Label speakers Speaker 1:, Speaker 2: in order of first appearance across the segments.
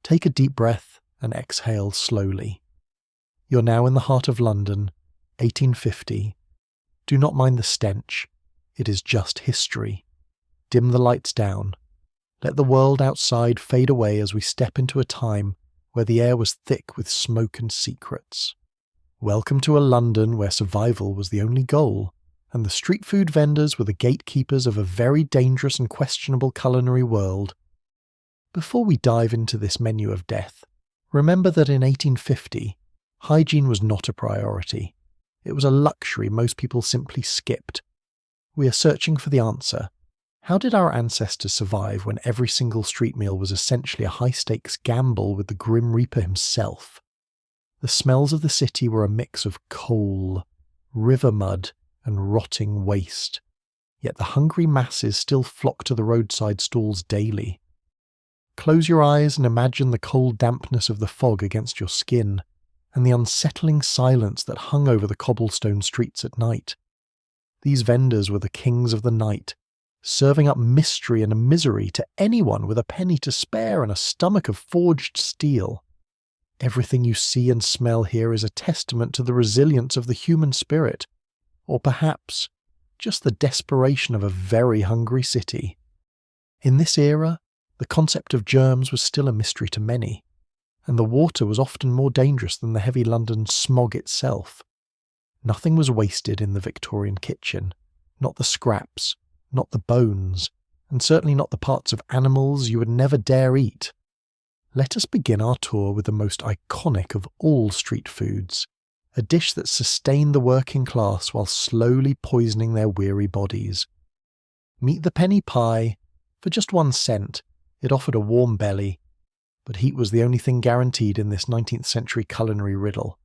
Speaker 1: Take a deep breath and exhale slowly. You're now in the heart of London, 1850. Do not mind the stench. It is just history. Dim the lights down. Let the world outside fade away as we step into a time where the air was thick with smoke and secrets. Welcome to a London where survival was the only goal, and the street food vendors were the gatekeepers of a very dangerous and questionable culinary world. Before we dive into this menu of death, remember that in 1850, hygiene was not a priority. It was a luxury most people simply skipped. We are searching for the answer. How did our ancestors survive when every single street meal was essentially a high-stakes gamble with the Grim Reaper himself? The smells of the city were a mix of coal, river mud, and rotting waste. Yet the hungry masses still flocked to the roadside stalls daily. Close your eyes and imagine the cold dampness of the fog against your skin, and the unsettling silence that hung over the cobblestone streets at night. These vendors were the kings of the night, serving up mystery and misery to anyone with a penny to spare and a stomach of forged steel. Everything you see and smell here is a testament to the resilience of the human spirit, or perhaps just the desperation of a very hungry city. In this era, the concept of germs was still a mystery to many, and the water was often more dangerous than the heavy London smog itself. Nothing was wasted in the Victorian kitchen, not the scraps, not the bones, and certainly not the parts of animals you would never dare eat. Let us begin our tour with the most iconic of all street foods, a dish that sustained the working class while slowly poisoning their weary bodies. Meet the penny pie. For just 1 cent, it offered a warm belly, but heat was the only thing guaranteed in this 19th century culinary riddle.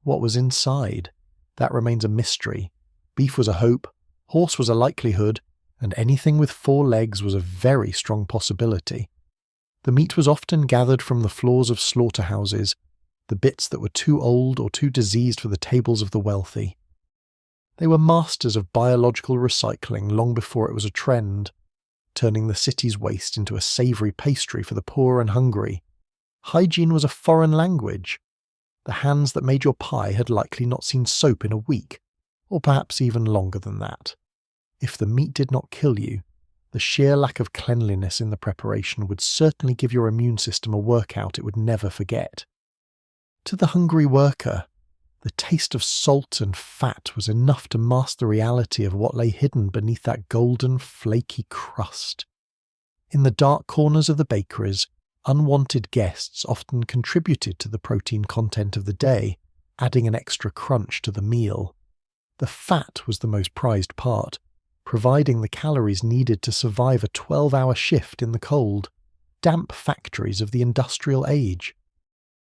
Speaker 1: What was inside? That remains a mystery. Beef was a hope, horse was a likelihood, and anything with 4 legs was a very strong possibility. The meat was often gathered from the floors of slaughterhouses, the bits that were too old or too diseased for the tables of the wealthy. They were masters of biological recycling long before it was a trend, turning the city's waste into a savoury pastry for the poor and hungry. Hygiene was a foreign language. The hands that made your pie had likely not seen soap in a week, or perhaps even longer than that. If the meat did not kill you, the sheer lack of cleanliness in the preparation would certainly give your immune system a workout it would never forget. To the hungry worker, the taste of salt and fat was enough to mask the reality of what lay hidden beneath that golden, flaky crust. In the dark corners of the bakeries, unwanted guests often contributed to the protein content of the day, adding an extra crunch to the meal. The fat was the most prized part, providing the calories needed to survive a 12-hour shift in the cold, damp factories of the industrial age.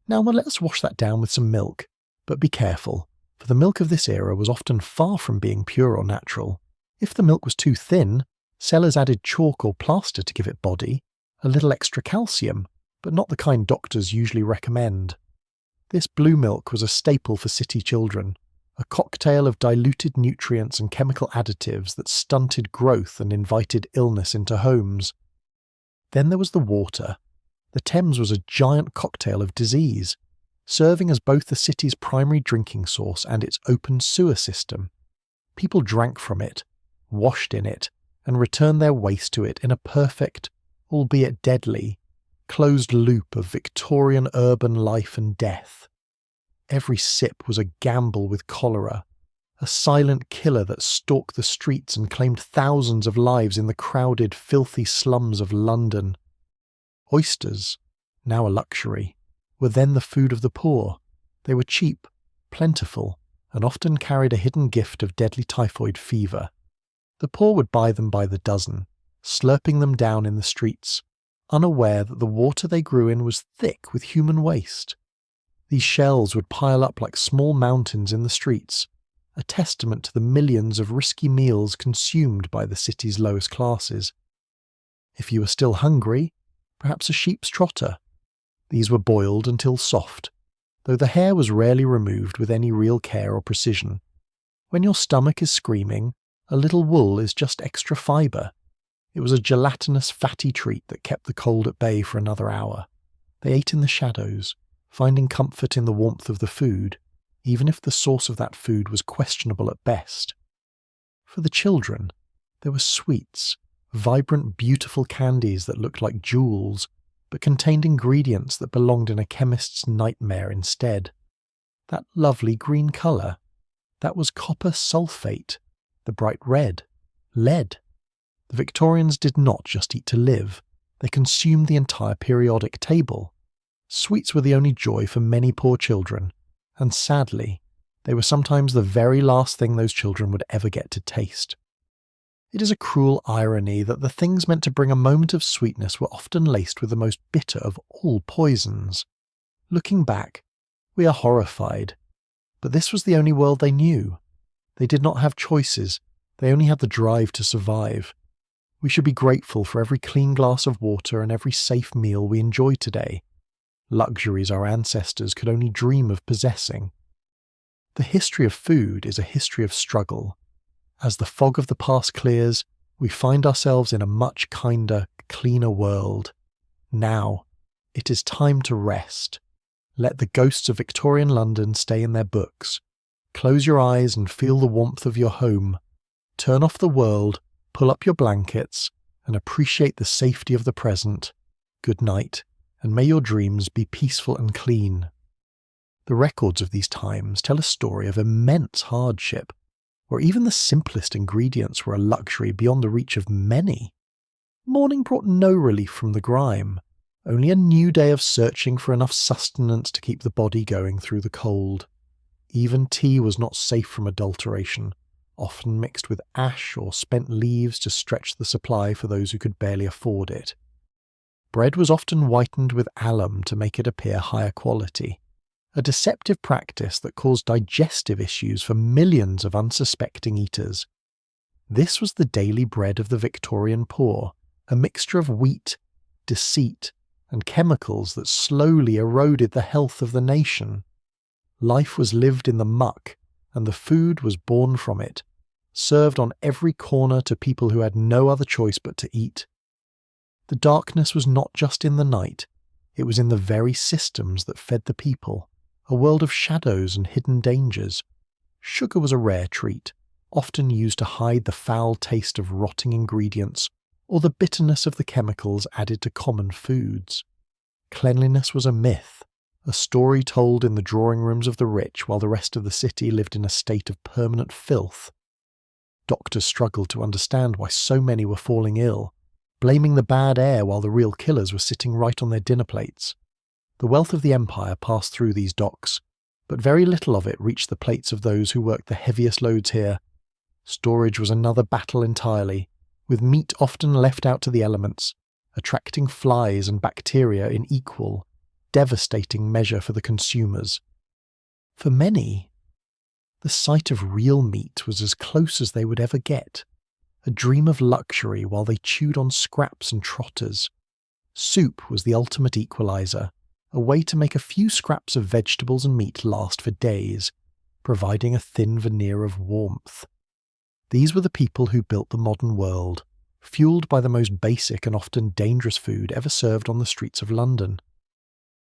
Speaker 1: Now let us wash that down with some milk, but be careful, for the milk of this era was often far from being pure or natural. If the milk was too thin, sellers added chalk or plaster to give it body, a little extra calcium, but not the kind doctors usually recommend. This blue milk was a staple for city children, a cocktail of diluted nutrients and chemical additives that stunted growth and invited illness into homes. Then there was the water. The Thames was a giant cocktail of disease, serving as both the city's primary drinking source and its open sewer system. People drank from it, washed in it, and returned their waste to it in a perfect, albeit deadly, closed loop of Victorian urban life and death. Every sip was a gamble with cholera, a silent killer that stalked the streets and claimed thousands of lives in the crowded, filthy slums of London. Oysters, now a luxury, were then the food of the poor. They were cheap, plentiful, and often carried a hidden gift of deadly typhoid fever. The poor would buy them by the dozen, slurping them down in the streets, unaware that the water they grew in was thick with human waste. These shells would pile up like small mountains in the streets, a testament to the millions of risky meals consumed by the city's lowest classes. If you were still hungry, perhaps a sheep's trotter. These were boiled until soft, though the hair was rarely removed with any real care or precision. When your stomach is screaming, a little wool is just extra fibre. It was a gelatinous, fatty treat that kept the cold at bay for another hour. They ate in the shadows, finding comfort in the warmth of the food, even if the source of that food was questionable at best. For the children, there were sweets, vibrant, beautiful candies that looked like jewels, but contained ingredients that belonged in a chemist's nightmare instead. That lovely green colour, that was copper sulphate, the bright red, lead. The Victorians did not just eat to live, they consumed the entire periodic table. Sweets were the only joy for many poor children, and sadly, they were sometimes the very last thing those children would ever get to taste. It is a cruel irony that the things meant to bring a moment of sweetness were often laced with the most bitter of all poisons. Looking back, we are horrified. But this was the only world they knew. They did not have choices, they only had the drive to survive. We should be grateful for every clean glass of water and every safe meal we enjoy today. Luxuries our ancestors could only dream of possessing. The history of food is a history of struggle. As the fog of the past clears, we find ourselves in a much kinder, cleaner world. Now, it is time to rest. Let the ghosts of Victorian London stay in their books. Close your eyes and feel the warmth of your home. Turn off the world, pull up your blankets, and appreciate the safety of the present. Good night, and may your dreams be peaceful and clean. The records of these times tell a story of immense hardship, where even the simplest ingredients were a luxury beyond the reach of many. Morning brought no relief from the grime, only a new day of searching for enough sustenance to keep the body going through the cold. Even tea was not safe from adulteration, often mixed with ash or spent leaves to stretch the supply for those who could barely afford it. Bread was often whitened with alum to make it appear higher quality, a deceptive practice that caused digestive issues for millions of unsuspecting eaters. This was the daily bread of the Victorian poor, a mixture of wheat, deceit, and chemicals that slowly eroded the health of the nation. Life was lived in the muck, and the food was born from it, served on every corner to people who had no other choice but to eat. The darkness was not just in the night, it was in the very systems that fed the people, a world of shadows and hidden dangers. Sugar was a rare treat, often used to hide the foul taste of rotting ingredients or the bitterness of the chemicals added to common foods. Cleanliness was a myth, a story told in the drawing rooms of the rich while the rest of the city lived in a state of permanent filth. Doctors struggled to understand why so many were falling ill, blaming the bad air while the real killers were sitting right on their dinner plates. The wealth of the empire passed through these docks, but very little of it reached the plates of those who worked the heaviest loads here. Storage was another battle entirely, with meat often left out to the elements, attracting flies and bacteria in equal, devastating measure for the consumers. For many, the sight of real meat was as close as they would ever get, a dream of luxury while they chewed on scraps and trotters. Soup was the ultimate equalizer, a way to make a few scraps of vegetables and meat last for days, providing a thin veneer of warmth. These were the people who built the modern world, fueled by the most basic and often dangerous food ever served on the streets of London.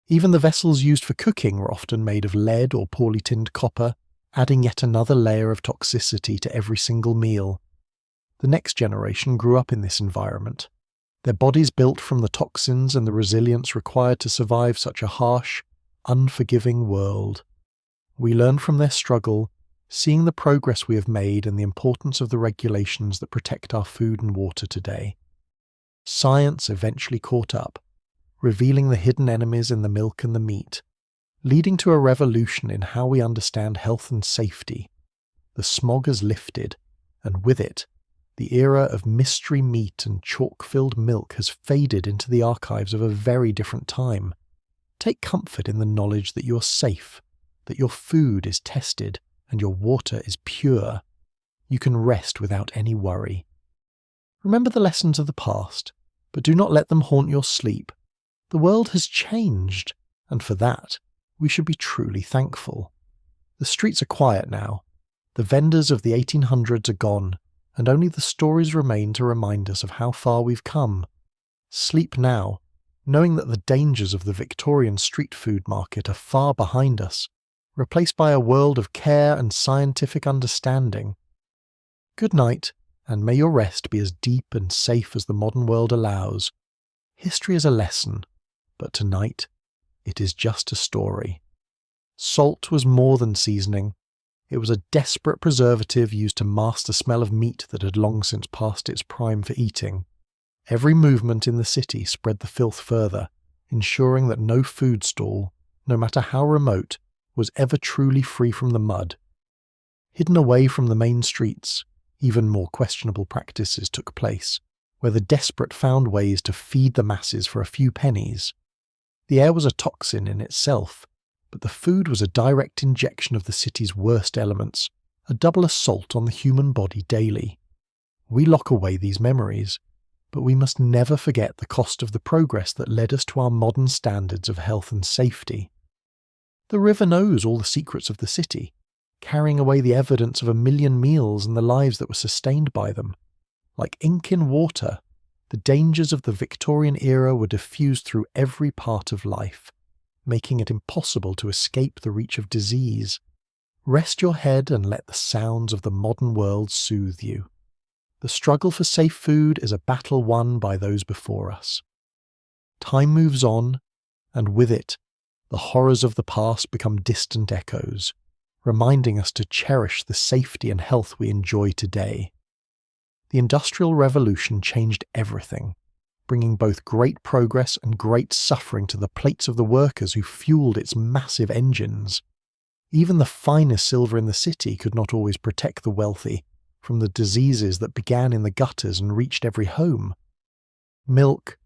Speaker 1: Even the vessels used for cooking were often made of lead or poorly tinned copper, adding yet another layer of toxicity to every single meal. The next generation grew up in this environment, their bodies built from the toxins and the resilience required to survive such a harsh, unforgiving world. We learn from their struggle, seeing the progress we have made and the importance of the regulations that protect our food and water today. Science eventually caught up, revealing the hidden enemies in the milk and the meat, leading to a revolution in how we understand health and safety. The smog has lifted, and with it, the era of mystery meat and chalk-filled milk has faded into the archives of a very different time. Take comfort in the knowledge that you are safe, that your food is tested, and your water is pure. You can rest without any worry. Remember the lessons of the past, but do not let them haunt your sleep. The world has changed, and for that, we should be truly thankful. The streets are quiet now. The vendors of the 1800s are gone, and only the stories remain to remind us of how far we've come. Sleep now, knowing that the dangers of the Victorian street food market are far behind us, replaced by a world of care and scientific understanding. Good night, and may your rest be as deep and safe as the modern world allows. History is a lesson, but tonight it is just a story. Salt was more than seasoning. It was a desperate preservative used to mask the smell of meat that had long since passed its prime for eating. Every movement in the city spread the filth further, ensuring that no food stall, no matter how remote, was ever truly free from the mud. Hidden away from the main streets, even more questionable practices took place, where the desperate found ways to feed the masses for a few pennies. The air was a toxin in itself, but the food was a direct injection of the city's worst elements, a double assault on the human body daily. We lock away these memories, but we must never forget the cost of the progress that led us to our modern standards of health and safety. The river knows all the secrets of the city, carrying away the evidence of 1,000,000 meals and the lives that were sustained by them. Like ink in water, the dangers of the Victorian era were diffused through every part of life, making it impossible to escape the reach of disease. Rest your head and let the sounds of the modern world soothe you. The struggle for safe food is a battle won by those before us. Time moves on, and with it, the horrors of the past become distant echoes, reminding us to cherish the safety and health we enjoy today. The Industrial Revolution changed everything, bringing both great progress and great suffering to the plates of the workers who fueled its massive engines. Even the finest silver in the city could not always protect the wealthy from the diseases that began in the gutters and reached every home. Milk,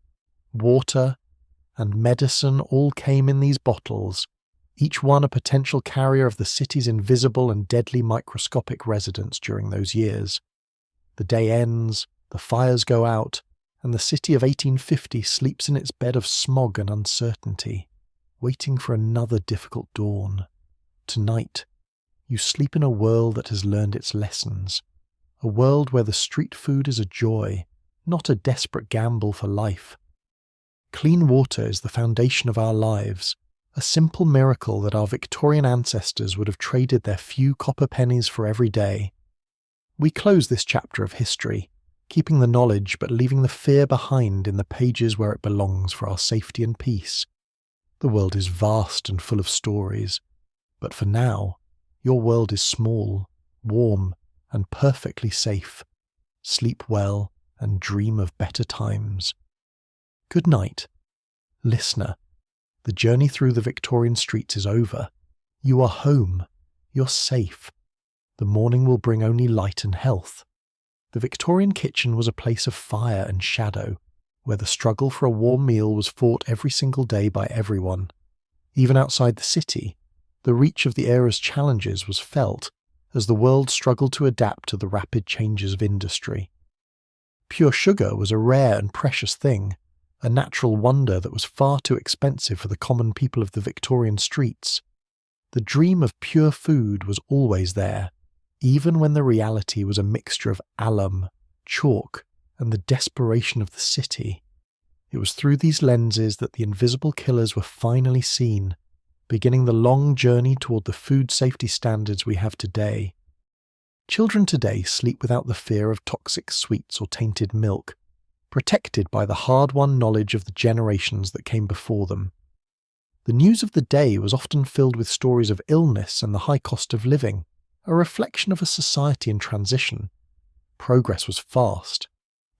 Speaker 1: water, and medicine all came in these bottles, each one a potential carrier of the city's invisible and deadly microscopic residents during those years. The day ends, the fires go out, and the city of 1850 sleeps in its bed of smog and uncertainty, waiting for another difficult dawn. Tonight, you sleep in a world that has learned its lessons, a world where the street food is a joy, not a desperate gamble for life. Clean water is the foundation of our lives, a simple miracle that our Victorian ancestors would have traded their few copper pennies for every day. We close this chapter of history, keeping the knowledge but leaving the fear behind in the pages where it belongs for our safety and peace. The world is vast and full of stories, but for now, your world is small, warm, and perfectly safe. Sleep well and dream of better times. Good night. Listener, the journey through the Victorian streets is over. You are home. You're safe. The morning will bring only light and health. The Victorian kitchen was a place of fire and shadow, where the struggle for a warm meal was fought every single day by everyone. Even outside the city, the reach of the era's challenges was felt as the world struggled to adapt to the rapid changes of industry. Pure sugar was a rare and precious thing, a natural wonder that was far too expensive for the common people of the Victorian streets. The dream of pure food was always there, even when the reality was a mixture of alum, chalk, and the desperation of the city. It was through these lenses that the invisible killers were finally seen, beginning the long journey toward the food safety standards we have today. Children today sleep without the fear of toxic sweets or tainted milk, protected by the hard-won knowledge of the generations that came before them. The news of the day was often filled with stories of illness and the high cost of living, a reflection of a society in transition. Progress was fast,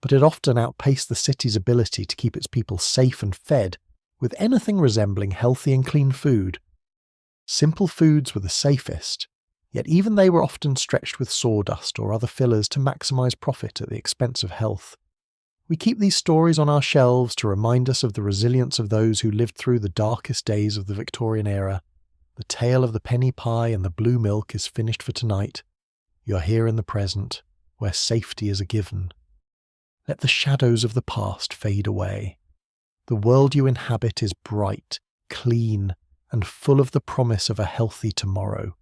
Speaker 1: but it often outpaced the city's ability to keep its people safe and fed with anything resembling healthy and clean food. Simple foods were the safest, yet even they were often stretched with sawdust or other fillers to maximize profit at the expense of health. We keep these stories on our shelves to remind us of the resilience of those who lived through the darkest days of the Victorian era. The tale of the penny pie and the blue milk is finished for tonight. You're here in the present, where safety is a given. Let the shadows of the past fade away. The world you inhabit is bright, clean, and full of the promise of a healthy tomorrow.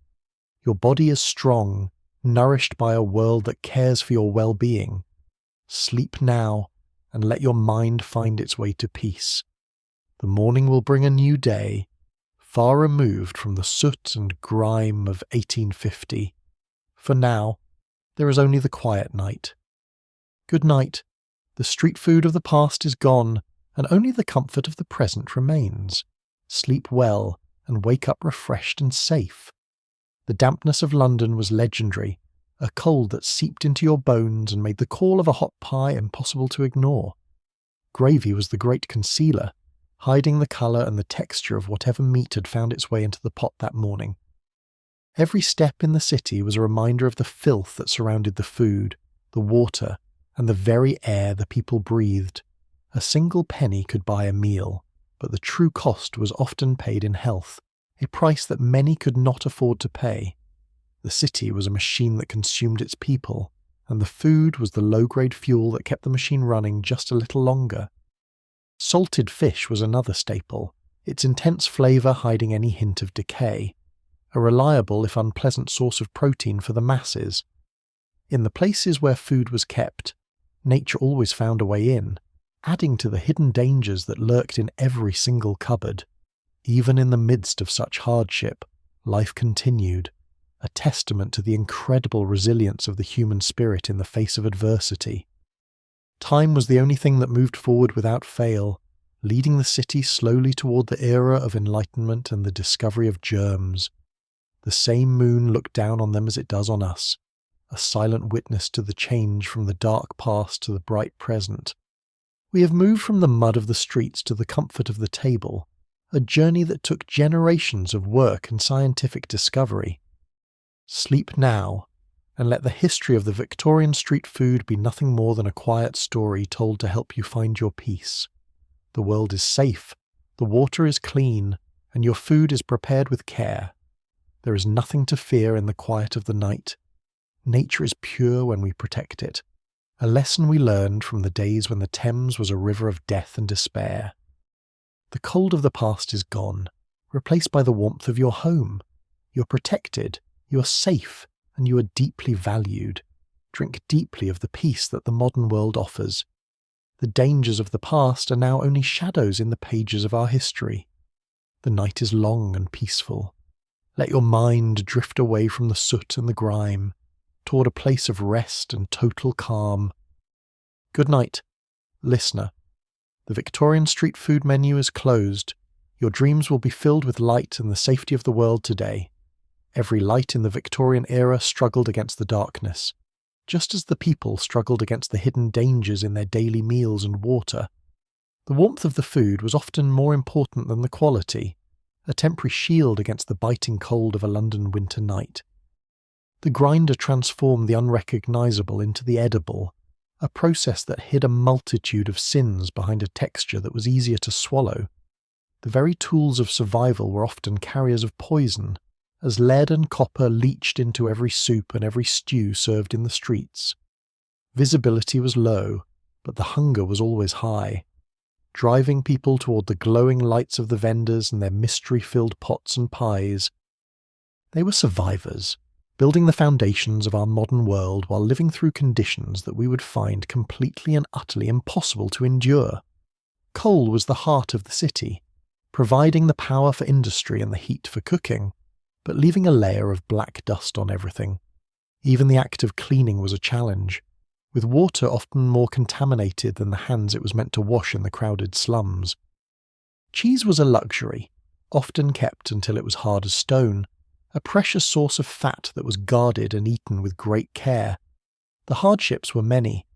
Speaker 1: Your body is strong, nourished by a world that cares for your well-being. Sleep now, and let your mind find its way to peace. The morning will bring a new day, far removed from the soot and grime of 1850. For now, there is only the quiet night. Good night. The street food of the past is gone, and only the comfort of the present remains. Sleep well, and wake up refreshed and safe. The dampness of London was legendary, a cold that seeped into your bones and made the call of a hot pie impossible to ignore. Gravy was the great concealer, hiding the colour and the texture of whatever meat had found its way into the pot that morning. Every step in the city was a reminder of the filth that surrounded the food, the water, and the very air the people breathed. A single penny could buy a meal, but the true cost was often paid in health, a price that many could not afford to pay. The city was a machine that consumed its people, and the food was the low-grade fuel that kept the machine running just a little longer. Salted fish was another staple, its intense flavour hiding any hint of decay, a reliable if unpleasant source of protein for the masses. In the places where food was kept, nature always found a way in, adding to the hidden dangers that lurked in every single cupboard. Even in the midst of such hardship, life continued, a testament to the incredible resilience of the human spirit in the face of adversity. Time was the only thing that moved forward without fail, leading the city slowly toward the era of enlightenment and the discovery of germs. The same moon looked down on them as it does on us, a silent witness to the change from the dark past to the bright present. We have moved from the mud of the streets to the comfort of the table, a journey that took generations of work and scientific discovery. Sleep now, and let the history of the Victorian street food be nothing more than a quiet story told to help you find your peace. The world is safe, the water is clean, and your food is prepared with care. There is nothing to fear in the quiet of the night. Nature is pure when we protect it, a lesson we learned from the days when the Thames was a river of death and despair. The cold of the past is gone, replaced by the warmth of your home. You're protected, you are safe, and you are deeply valued. Drink deeply of the peace that the modern world offers. The dangers of the past are now only shadows in the pages of our history. The night is long and peaceful. Let your mind drift away from the soot and the grime, toward a place of rest and total calm. Good night, listener. The Victorian street food menu is closed. Your dreams will be filled with light and the safety of the world today. Every light in the Victorian era struggled against the darkness, just as the people struggled against the hidden dangers in their daily meals and water. The warmth of the food was often more important than the quality, a temporary shield against the biting cold of a London winter night. The grinder transformed the unrecognisable into the edible, a process that hid a multitude of sins behind a texture that was easier to swallow. The very tools of survival were often carriers of poison, as lead and copper leached into every soup and every stew served in the streets. Visibility was low, but the hunger was always high, driving people toward the glowing lights of the vendors and their mystery-filled pots and pies. They were survivors, building the foundations of our modern world while living through conditions that we would find completely and utterly impossible to endure. Coal was the heart of the city, providing the power for industry and the heat for cooking, but leaving a layer of black dust on everything. Even the act of cleaning was a challenge, with water often more contaminated than the hands it was meant to wash in the crowded slums. Cheese was a luxury, often kept until it was hard as stone, a precious source of fat that was guarded and eaten with great care. The hardships were many,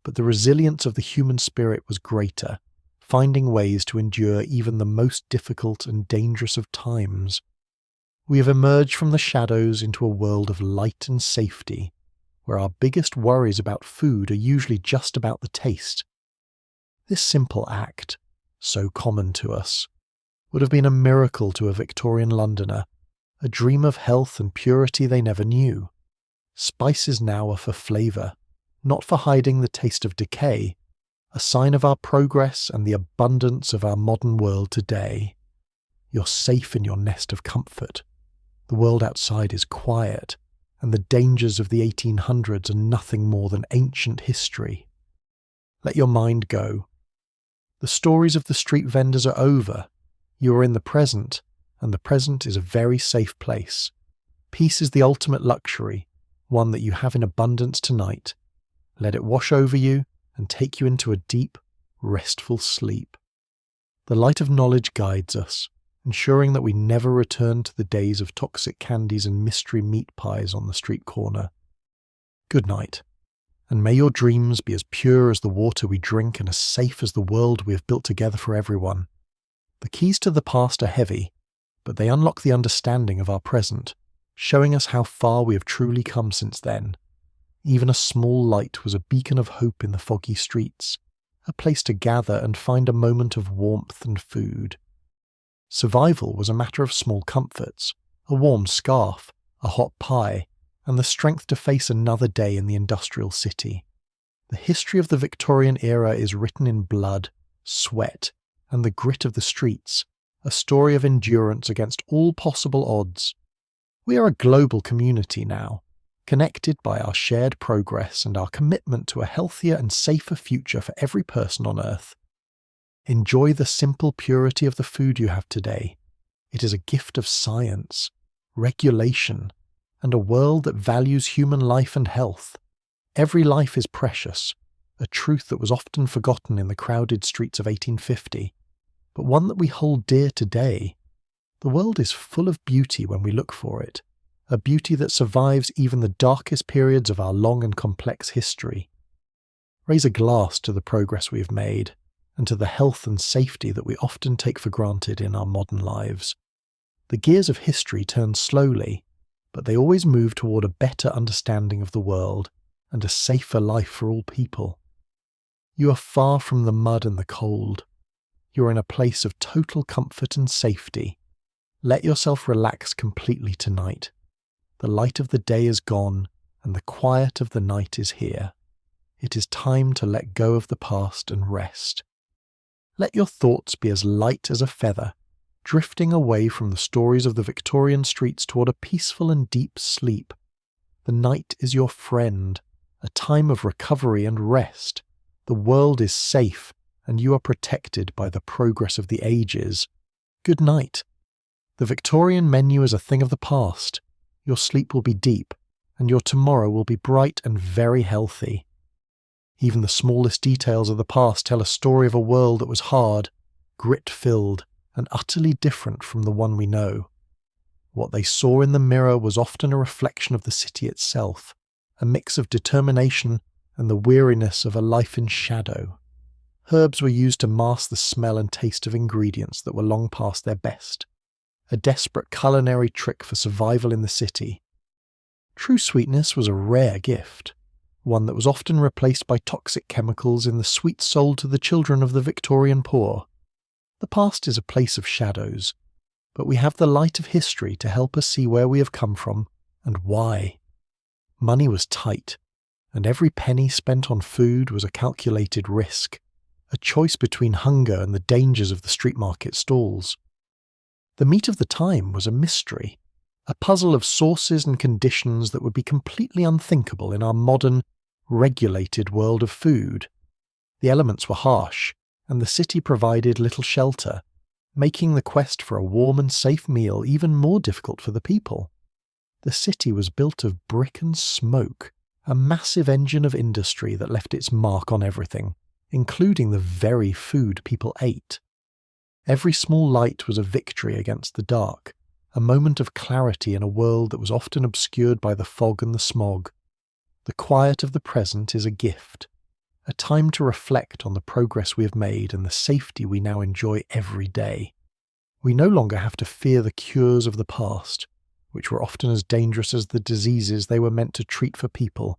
Speaker 1: but the resilience of the human spirit was greater, finding ways to endure even the most difficult and dangerous of times. We have emerged from the shadows into a world of light and safety, where our biggest worries about food are usually just about the taste. This simple act, so common to us, would have been a miracle to a Victorian Londoner, a dream of health and purity they never knew. Spices now are for flavour, not for hiding the taste of decay, a sign of our progress and the abundance of our modern world today. You're safe in your nest of comfort. The world outside is quiet, and the dangers of the 1800s are nothing more than ancient history. Let your mind go. The stories of the street vendors are over. You are in the present, and the present is a very safe place. Peace is the ultimate luxury, one that you have in abundance tonight. Let it wash over you and take you into a deep, restful sleep. The light of knowledge guides us, ensuring that we never return to the days of toxic candies and mystery meat pies on the street corner. Good night, and may your dreams be as pure as the water we drink and as safe as the world we have built together for everyone. The keys to the past are heavy, but they unlock the understanding of our present, showing us how far we have truly come since then. Even a small light was a beacon of hope in the foggy streets, a place to gather and find a moment of warmth and food. Survival was a matter of small comforts, a warm scarf, a hot pie, and the strength to face another day in the industrial city. The history of the Victorian era is written in blood, sweat, and the grit of the streets, a story of endurance against all possible odds. We are a global community now, connected by our shared progress and our commitment to a healthier and safer future for every person on Earth. Enjoy the simple purity of the food you have today. It is a gift of science, regulation, and a world that values human life and health. Every life is precious, a truth that was often forgotten in the crowded streets of 1850, but one that we hold dear today. The world is full of beauty when we look for it, a beauty that survives even the darkest periods of our long and complex history. Raise a glass to the progress we have made, and to the health and safety that we often take for granted in our modern lives. The gears of history turn slowly, but they always move toward a better understanding of the world and a safer life for all people. You are far from the mud and the cold. You are in a place of total comfort and safety. Let yourself relax completely tonight. The light of the day is gone, and the quiet of the night is here. It is time to let go of the past and rest. Let your thoughts be as light as a feather, drifting away from the stories of the Victorian streets toward a peaceful and deep sleep. The night is your friend, a time of recovery and rest. The world is safe, and you are protected by the progress of the ages. Good night. The Victorian menu is a thing of the past. Your sleep will be deep, and your tomorrow will be bright and very healthy. Even the smallest details of the past tell a story of a world that was hard, grit-filled, and utterly different from the one we know. What they saw in the mirror was often a reflection of the city itself, a mix of determination and the weariness of a life in shadow. Herbs were used to mask the smell and taste of ingredients that were long past their best, a desperate culinary trick for survival in the city. True sweetness was a rare gift, one that was often replaced by toxic chemicals in the sweets sold to the children of the Victorian poor. The past is a place of shadows, but we have the light of history to help us see where we have come from and why. Money was tight, and every penny spent on food was a calculated risk, a choice between hunger and the dangers of the street market stalls. The meat of the time was a mystery, a puzzle of sources and conditions that would be completely unthinkable in our modern, regulated world of food. The elements were harsh, and the city provided little shelter, making the quest for a warm and safe meal even more difficult for the people. The city was built of brick and smoke, a massive engine of industry that left its mark on everything, including the very food people ate. Every small light was a victory against the dark, a moment of clarity in a world that was often obscured by the fog and the smog. The quiet of the present is a gift, a time to reflect on the progress we have made and the safety we now enjoy every day. We no longer have to fear the cures of the past, which were often as dangerous as the diseases they were meant to treat for people.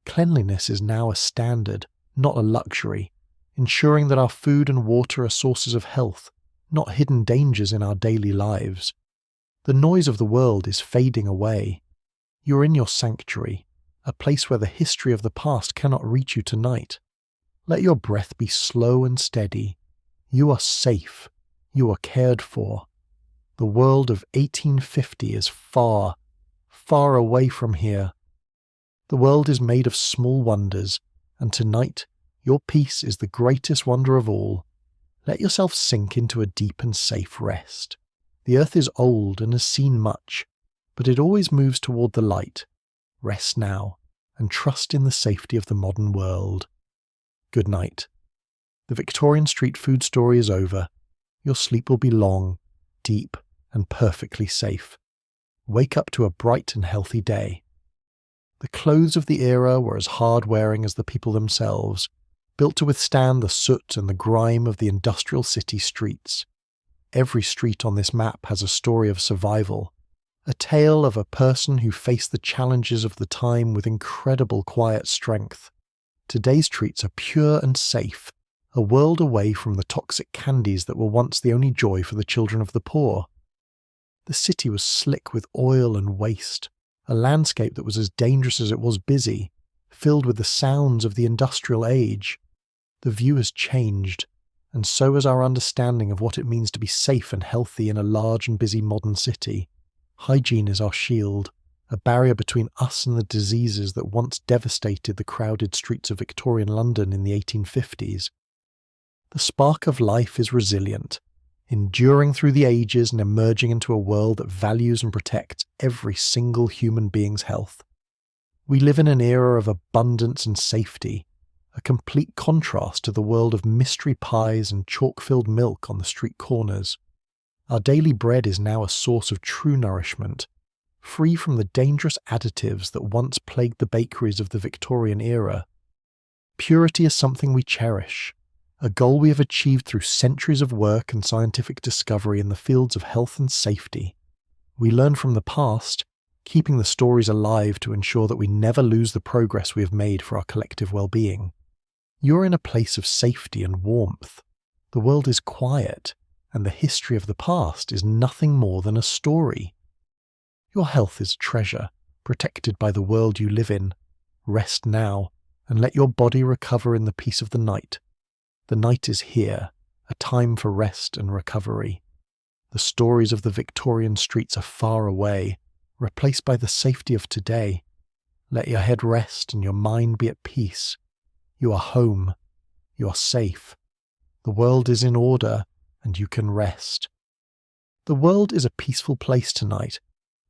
Speaker 1: Cleanliness is now a standard, not a luxury, ensuring that our food and water are sources of health, not hidden dangers in our daily lives. The noise of the world is fading away. You are in your sanctuary, a place where the history of the past cannot reach you tonight. Let your breath be slow and steady. You are safe. You are cared for. The world of 1850 is far, far away from here. The world is made of small wonders, and tonight Your peace is the greatest wonder of all. Let yourself sink into a deep and safe rest. The earth is old and has seen much, but it always moves toward the light. Rest now, and trust in the safety of the modern world. Good night. The Victorian street food story is over. Your sleep will be long, deep, and perfectly safe. Wake up to a bright and healthy day. The clothes of the era were as hard-wearing as the people themselves, built to withstand the soot and the grime of the industrial city streets. Every street on this map has a story of survival, a tale of a person who faced the challenges of the time with incredible quiet strength. Today's streets are pure and safe, a world away from the toxic candies that were once the only joy for the children of the poor. The city was slick with oil and waste, a landscape that was as dangerous as it was busy, filled with the sounds of the industrial age. The view has changed, and so has our understanding of what it means to be safe and healthy in a large and busy modern city. Hygiene is our shield, a barrier between us and the diseases that once devastated the crowded streets of Victorian London in the 1850s. The spark of life is resilient, enduring through the ages and emerging into a world that values and protects every single human being's health. We live in an era of abundance and safety, a complete contrast to the world of mystery pies and chalk-filled milk on the street corners. Our daily bread is now a source of true nourishment, free from the dangerous additives that once plagued the bakeries of the Victorian era. Purity is something we cherish, a goal we have achieved through centuries of work and scientific discovery in the fields of health and safety. We learn from the past, keeping the stories alive to ensure that we never lose the progress we have made for our collective well-being. You're in a place of safety and warmth. The world is quiet, and the history of the past is nothing more than a story. Your health is a treasure, protected by the world you live in. Rest now, and let your body recover in the peace of the night. The night is here, a time for rest and recovery. The stories of the Victorian streets are far away, replaced by the safety of today. Let your head rest and your mind be at peace. You are home. You are safe. The world is in order, and you can rest. The world is a peaceful place tonight.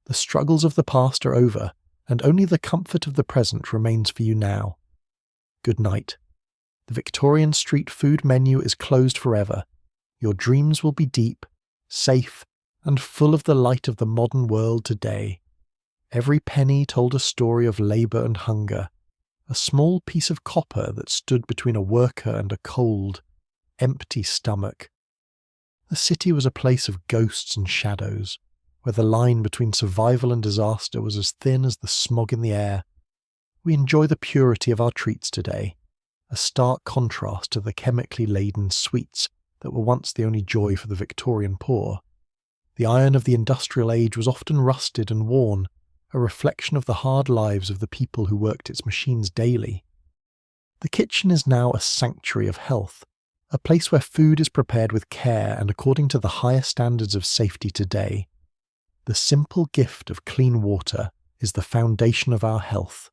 Speaker 1: The struggles of the past are over, and only the comfort of the present remains for you now. Good night. The Victorian street food menu is closed forever. Your dreams will be deep, safe, and full of the light of the modern world today. Every penny told a story of labour and hunger, a small piece of copper that stood between a worker and a cold, empty stomach. The city was a place of ghosts and shadows, where the line between survival and disaster was as thin as the smog in the air. We enjoy the purity of our treats today, a stark contrast to the chemically laden sweets that were once the only joy for the Victorian poor. The iron of the industrial age was often rusted and worn, a reflection of the hard lives of the people who worked its machines daily. The kitchen is now a sanctuary of health, a place where food is prepared with care and according to the higher standards of safety today. The simple gift of clean water is the foundation of our health,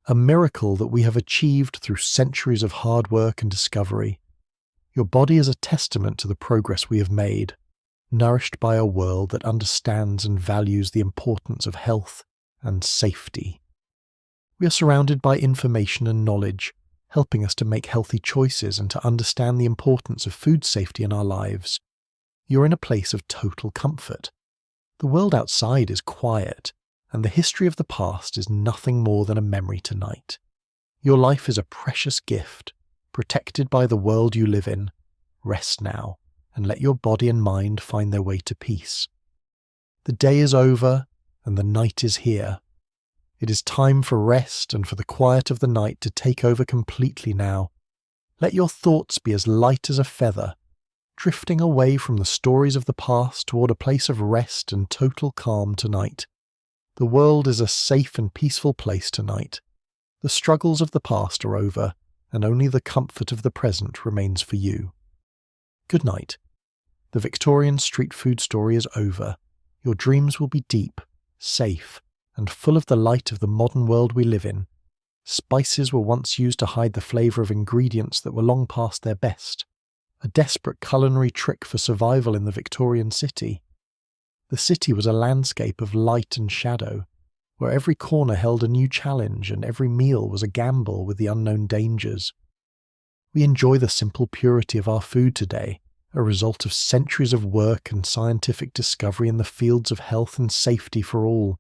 Speaker 1: a miracle that we have achieved through centuries of hard work and discovery. Your body is a testament to the progress we have made, nourished by a world that understands and values the importance of health and safety. We are surrounded by information and knowledge, helping us to make healthy choices and to understand the importance of food safety in our lives. You're in a place of total comfort. The world outside is quiet, and the history of the past is nothing more than a memory tonight. Your life is a precious gift, protected by the world you live in. Rest now, and let your body and mind find their way to peace. The day is over, and the night is here. It is time for rest and for the quiet of the night to take over completely now. Let your thoughts be as light as a feather, drifting away from the stories of the past toward a place of rest and total calm tonight. The world is a safe and peaceful place tonight. The struggles of the past are over, and only the comfort of the present remains for you. Good night. The Victorian street food story is over. Your dreams will be deep, safe, and full of the light of the modern world we live in. Spices were once used to hide the flavour of ingredients that were long past their best, a desperate culinary trick for survival in the Victorian city. The city was a landscape of light and shadow, where every corner held a new challenge and every meal was a gamble with the unknown dangers. We enjoy the simple purity of our food today, a result of centuries of work and scientific discovery in the fields of health and safety for all.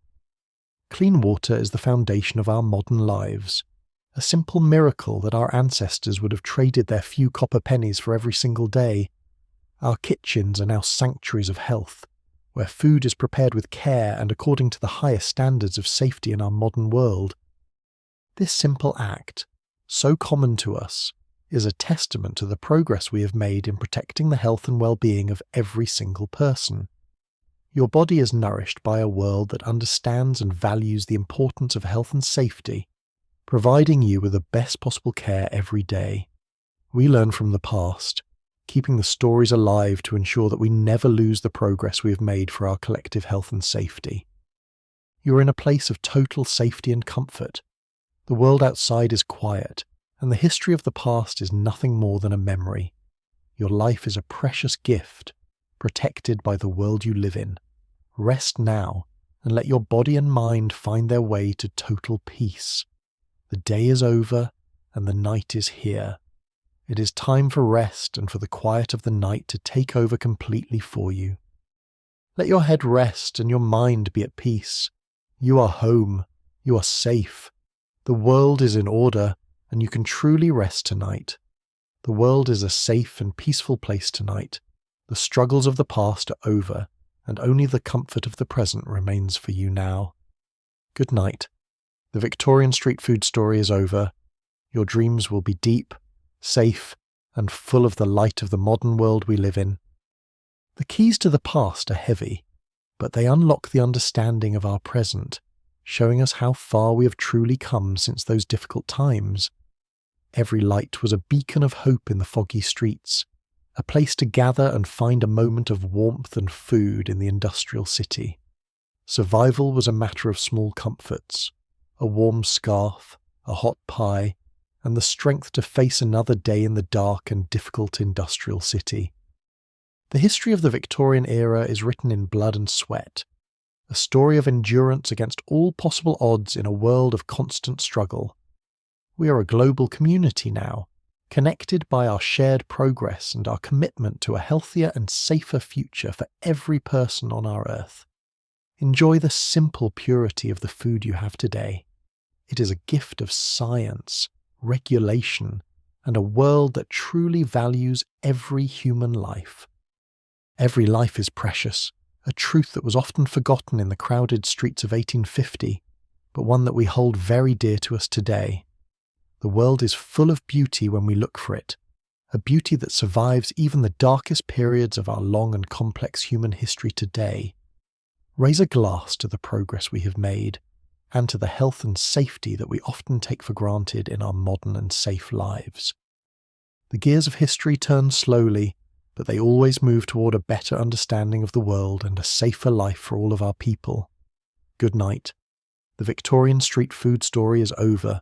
Speaker 1: Clean water is the foundation of our modern lives, a simple miracle that our ancestors would have traded their few copper pennies for every single day. Our kitchens are now sanctuaries of health, where food is prepared with care and according to the highest standards of safety in our modern world. This simple act, so common to us, is a testament to the progress we have made in protecting the health and well-being of every single person. Your body is nourished by a world that understands and values the importance of health and safety, providing you with the best possible care every day. We learn from the past, keeping the stories alive to ensure that we never lose the progress we have made for our collective health and safety. You are in a place of total safety and comfort. The world outside is quiet, and the history of the past is nothing more than a memory. Your life is a precious gift, protected by the world you live in. Rest now, and let your body and mind find their way to total peace. The day is over, and the night is here. It is time for rest and for the quiet of the night to take over completely for you. Let your head rest and your mind be at peace. You are home. You are safe. The world is in order, and you can truly rest tonight. The world is a safe and peaceful place tonight. The struggles of the past are over, and only the comfort of the present remains for you now. Good night. The Victorian street food story is over. Your dreams will be deep, safe, and full of the light of the modern world we live in. The keys to the past are heavy, but they unlock the understanding of our present, showing us how far we have truly come since those difficult times. Every light was a beacon of hope in the foggy streets, a place to gather and find a moment of warmth and food in the industrial city. Survival was a matter of small comforts, a warm scarf, a hot pie, and the strength to face another day in the dark and difficult industrial city. The history of the Victorian era is written in blood and sweat, a story of endurance against all possible odds in a world of constant struggle. We are a global community now, connected by our shared progress and our commitment to a healthier and safer future for every person on our earth. Enjoy the simple purity of the food you have today. It is a gift of science, regulation, and a world that truly values every human life. Every life is precious, a truth that was often forgotten in the crowded streets of 1850, but one that we hold very dear to us today. The world is full of beauty when we look for it, a beauty that survives even the darkest periods of our long and complex human history today. Raise a glass to the progress we have made, and to the health and safety that we often take for granted in our modern and safe lives. The gears of history turn slowly, but they always move toward a better understanding of the world and a safer life for all of our people. Good night. The Victorian street food story is over.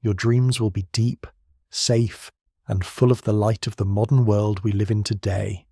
Speaker 1: Your dreams will be deep, safe, and full of the light of the modern world we live in today.